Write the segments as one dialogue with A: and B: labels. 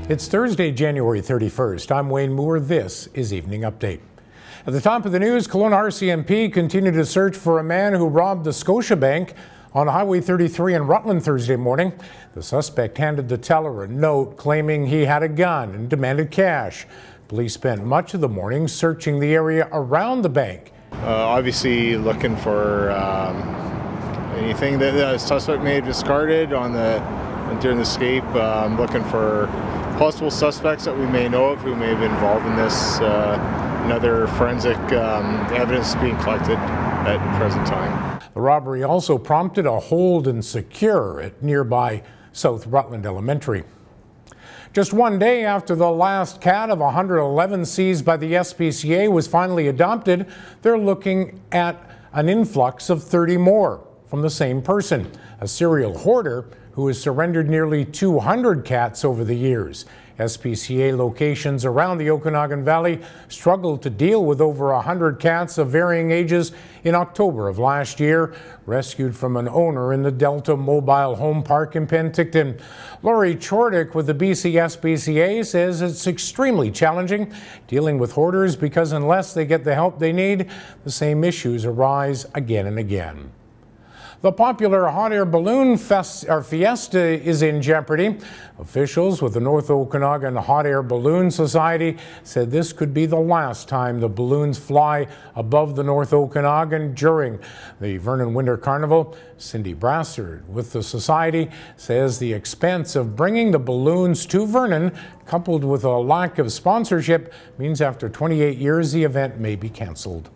A: It's Thursday, January 31st. I'm Wayne Moore. This is Evening Update. At the top of the news, Kelowna RCMP continued to search for a man who robbed the Scotiabank on Highway 33 in Rutland Thursday morning. The suspect handed the teller a note claiming he had a gun and demanded cash. Police spent much of the morning searching the area around the bank.
B: Obviously looking for anything that the suspect may have discarded during the escape. Looking for possible suspects that we may know of who may have been involved in this. Other forensic evidence being collected at the present time.
A: The robbery also prompted a hold and secure at nearby South Rutland Elementary. Just one day after the last cat of 111 seized by the SPCA was finally adopted, they're looking at an influx of 30 more from the same person, a serial hoarder who has surrendered nearly 200 cats over the years. SPCA locations around the Okanagan Valley struggled to deal with over 100 cats of varying ages in October of last year, rescued from an owner in the Delta Mobile Home Park in Penticton. Laurie Chordick with the BC SPCA says it's extremely challenging dealing with hoarders because unless they get the help they need, the same issues arise again and again. The popular hot air balloon fiesta is in jeopardy. Officials with the North Okanagan Hot Air Balloon Society said this could be the last time the balloons fly above the North Okanagan during the Vernon Winter Carnival. Cindy Brassard with the Society says the expense of bringing the balloons to Vernon, coupled with a lack of sponsorship, means after 28 years the event may be cancelled.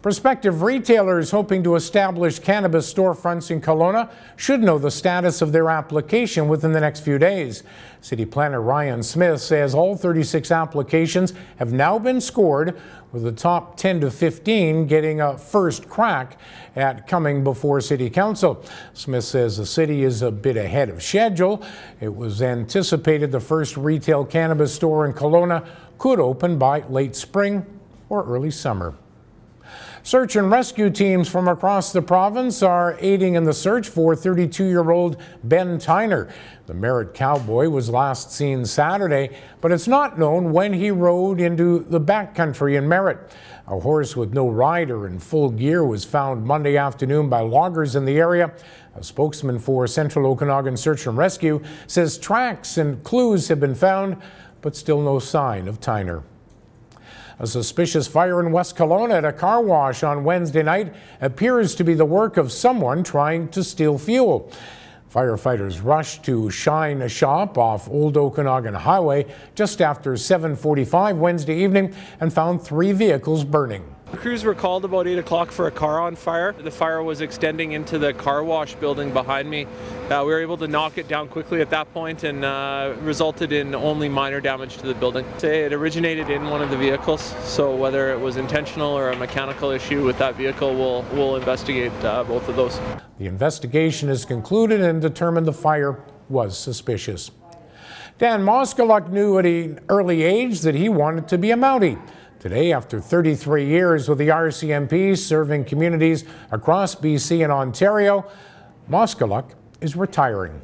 A: Prospective retailers hoping to establish cannabis storefronts in Kelowna should know the status of their application within the next few days. City Planner Ryan Smith says all 36 applications have now been scored, with the top 10 to 15 getting a first crack at coming before City Council. Smith says the city is a bit ahead of schedule. It was anticipated the first retail cannabis store in Kelowna could open by late spring or early summer. Search and rescue teams from across the province are aiding in the search for 32-year-old Ben Tyner. The Merritt cowboy was last seen Saturday, but it's not known when he rode into the backcountry in Merritt. A horse with no rider and full gear was found Monday afternoon by loggers in the area. A spokesman for Central Okanagan Search and Rescue says tracks and clues have been found, but still no sign of Tyner. A suspicious fire in West Kelowna at a car wash on Wednesday night appears to be the work of someone trying to steal fuel. Firefighters rushed to Shine a Shop off Old Okanagan Highway just after 7:45 Wednesday evening and found 3 vehicles burning.
C: Crews were called about 8 o'clock for a car on fire. The fire was extending into the car wash building behind me. We were able to knock it down quickly at that point and resulted in only minor damage to the building. It originated in one of the vehicles, so whether it was intentional or a mechanical issue with that vehicle, we'll investigate both of those.
A: The investigation is concluded and determined the fire was suspicious. Dan Moskaluk knew at an early age that he wanted to be a Mountie. Today, after 33 years with the RCMP serving communities across BC and Ontario, Moskaluk is retiring.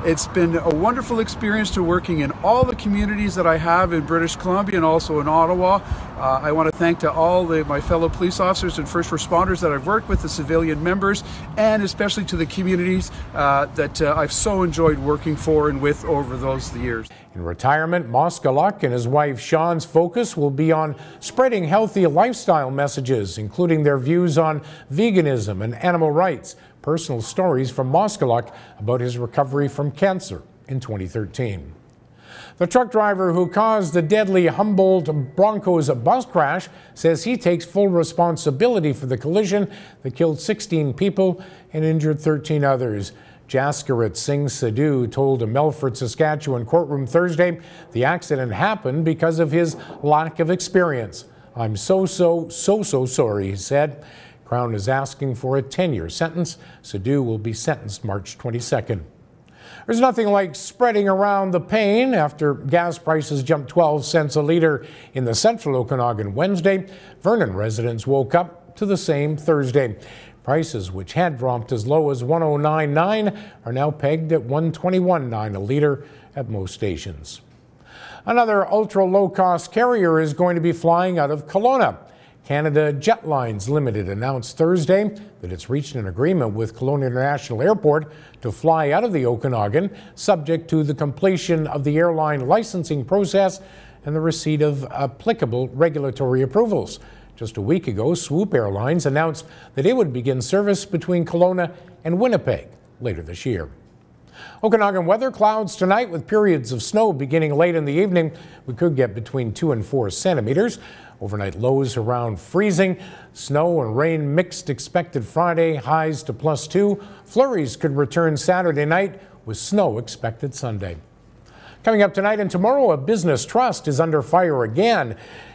D: It's been a wonderful experience to working in all the communities that I have in British Columbia and also in Ottawa. I want to thank to all my fellow police officers and first responders that I've worked with, the civilian members, and especially to the communities that I've so enjoyed working for and with over those years.
A: In retirement, Moskaluk and his wife Sean's focus will be on spreading healthy lifestyle messages, including their views on veganism and animal rights. Personal stories from Moskaluk about his recovery from cancer in 2013. The truck driver who caused the deadly Humboldt Broncos bus crash says he takes full responsibility for the collision that killed 16 people and injured 13 others. Jaskirat Singh Sidhu told a Melfort, Saskatchewan courtroom Thursday the accident happened because of his lack of experience. "I'm so sorry," he said. Crown is asking for a 10-year sentence. Sidhu will be sentenced March 22nd. There's nothing like spreading around the pain after gas prices jumped 12 cents a litre in the Central Okanagan Wednesday. Vernon residents woke up to the same Thursday. Prices, which had dropped as low as $109.9, are now pegged at $121.9 a litre at most stations. Another ultra-low-cost carrier is going to be flying out of Kelowna. Canada Jetlines Limited announced Thursday that it's reached an agreement with Kelowna International Airport to fly out of the Okanagan, subject to the completion of the airline licensing process and the receipt of applicable regulatory approvals. Just a week ago, Swoop Airlines announced that it would begin service between Kelowna and Winnipeg later this year. Okanagan weather: clouds tonight with periods of snow beginning late in the evening. We could get between 2 and 4 centimeters. Overnight lows around freezing. Snow and rain mixed expected Friday, highs to +2. Flurries could return Saturday night with snow expected Sunday. Coming up tonight and tomorrow, a business trust is under fire again,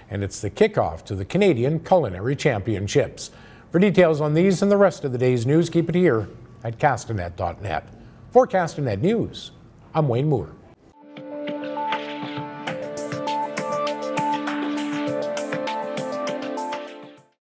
A: and it's the kickoff to the Canadian Culinary Championships. For details on these and the rest of the day's news, keep it here at castanet.net. For Castanet News, I'm Wayne Moore.